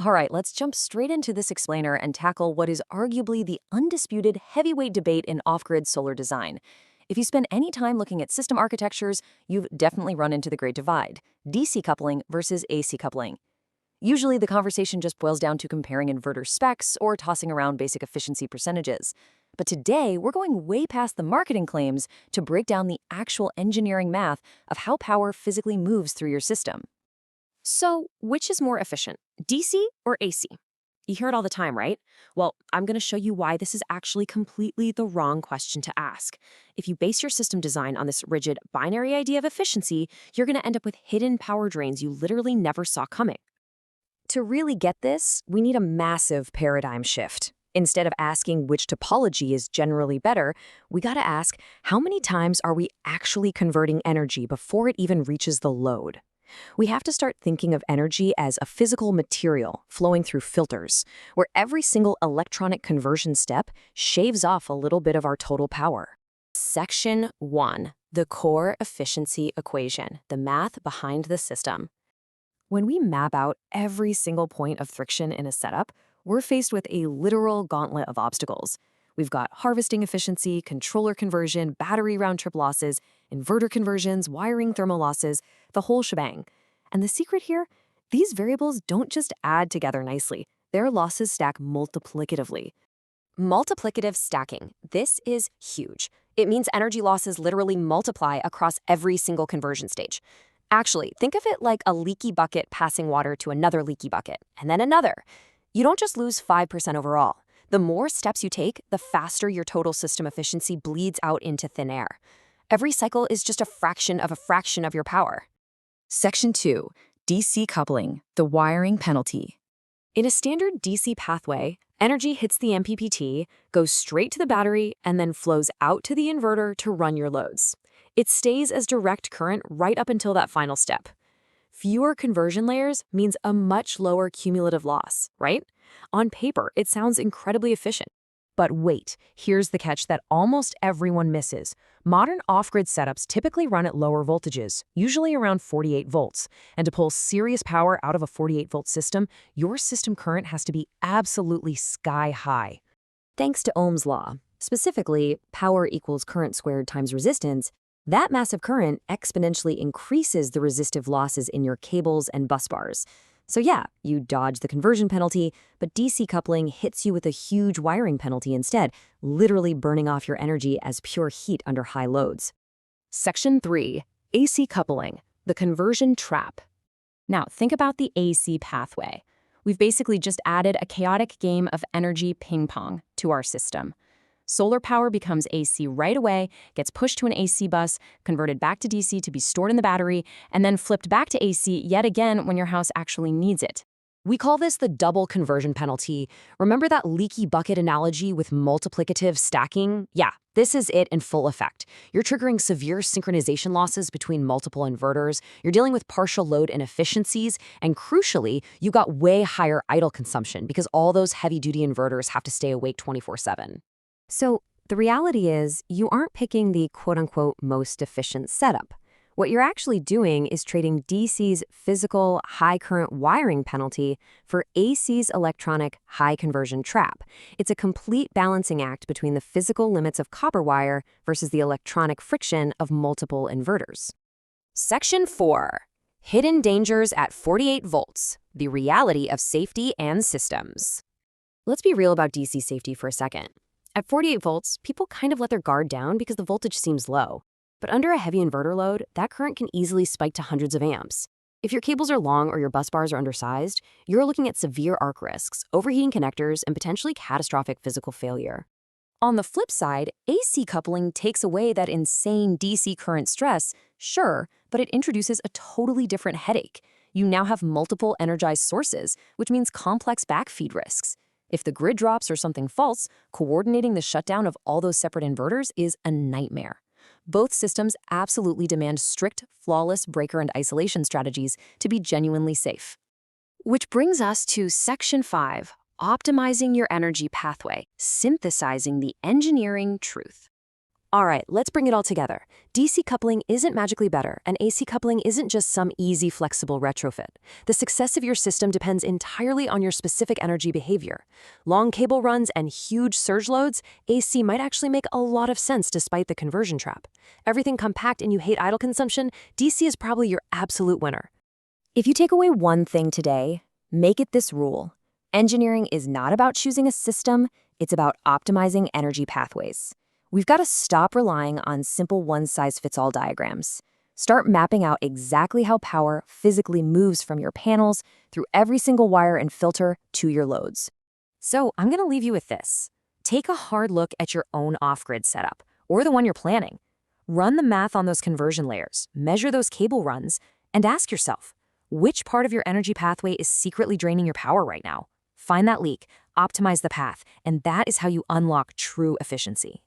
All right, let's jump straight into this explainer and tackle what is arguably the undisputed heavyweight debate in off-grid solar design. If you spend any time looking at system architectures, you've definitely run into the great divide: DC coupling versus AC coupling. Usually, the conversation just boils down to comparing inverter specs or tossing around basic efficiency percentages. But today, we're going way past the marketing claims to break down the actual engineering math of how power physically moves through your system. So, which is more efficient, DC or AC? You hear it all the time, right? Well, I'm going to show you why this is actually completely the wrong question to ask. If you base your system design on this rigid binary idea of efficiency, you're going to end up with hidden power drains you literally never saw coming. To really get this, we need a massive paradigm shift. Instead of asking which topology is generally better, we gotta ask, how many times are we actually converting energy before it even reaches the load? We have to start thinking of energy as a physical material flowing through filters, where every single electronic conversion step shaves off a little bit of our total power. Section 1, the core efficiency equation, the math behind the system. When we map out every single point of friction in a setup, we're faced with a literal gauntlet of obstacles. We've got harvesting efficiency, controller conversion, battery round-trip losses, inverter conversions, wiring thermal losses, the whole shebang. And the secret here? These variables don't just add together nicely. Their losses stack multiplicatively. Multiplicative stacking. This is huge. It means energy losses literally multiply across every single conversion stage. Actually, think of it like a leaky bucket passing water to another leaky bucket, and then another. You don't just lose 5% overall. The more steps you take, the faster your total system efficiency bleeds out into thin air. Every cycle is just a fraction of your power. Section 2, DC coupling, the wiring penalty. In a standard DC pathway, energy hits the MPPT, goes straight to the battery, and then flows out to the inverter to run your loads. It stays as direct current right up until that final step. Fewer conversion layers means a much lower cumulative loss, right? On paper, it sounds incredibly efficient. But wait, here's the catch that almost everyone misses. Modern off-grid setups typically run at lower voltages, usually around 48 volts. And to pull serious power out of a 48-volt system, your system current has to be absolutely sky high. Thanks to Ohm's law, specifically power equals current squared times resistance, that massive current exponentially increases the resistive losses in your cables and bus bars. So yeah, you dodge the conversion penalty, but DC coupling hits you with a huge wiring penalty instead, literally burning off your energy as pure heat under high loads. Section 3, AC coupling, the conversion trap. Now, think about the AC pathway. We've basically just added a chaotic game of energy ping pong to our system. Solar power becomes AC right away, gets pushed to an AC bus, converted back to DC to be stored in the battery, and then flipped back to AC yet again when your house actually needs it. We call this the double conversion penalty. Remember that leaky bucket analogy with multiplicative stacking? Yeah, this is it in full effect. You're triggering severe synchronization losses between multiple inverters, you're dealing with partial load inefficiencies, and crucially, you got way higher idle consumption because all those heavy-duty inverters have to stay awake 24/7. So the reality is you aren't picking the quote-unquote most efficient setup. What you're actually doing is trading DC's physical high current wiring penalty for AC's electronic high conversion trap. It's a complete balancing act between the physical limits of copper wire versus the electronic friction of multiple inverters. Section 4, hidden dangers at 48 volts, the reality of safety and systems. Let's be real about DC safety for a second. At 48 volts, people kind of let their guard down because the voltage seems low. But under a heavy inverter load, that current can easily spike to hundreds of amps. If your cables are long or your bus bars are undersized, you're looking at severe arc risks, overheating connectors, and potentially catastrophic physical failure. On the flip side, AC coupling takes away that insane DC current stress, sure, but it introduces a totally different headache. You now have multiple energized sources, which means complex backfeed risks. If the grid drops or something faults, coordinating the shutdown of all those separate inverters is a nightmare. Both systems absolutely demand strict, flawless breaker and isolation strategies to be genuinely safe. Which brings us to Section 5, optimizing your energy pathway, synthesizing the engineering truth. All right, let's bring it all together. DC coupling isn't magically better, and AC coupling isn't just some easy, flexible retrofit. The success of your system depends entirely on your specific energy behavior. Long cable runs and huge surge loads, AC might actually make a lot of sense despite the conversion trap. Everything compact and you hate idle consumption, DC is probably your absolute winner. If you take away one thing today, make it this rule. Engineering is not about choosing a system, it's about optimizing energy pathways. We've got to stop relying on simple one-size-fits-all diagrams. Start mapping out exactly how power physically moves from your panels through every single wire and filter to your loads. So I'm going to leave you with this. Take a hard look at your own off-grid setup, or the one you're planning. Run the math on those conversion layers, measure those cable runs, and ask yourself, which part of your energy pathway is secretly draining your power right now? Find that leak, optimize the path, and that is how you unlock true efficiency.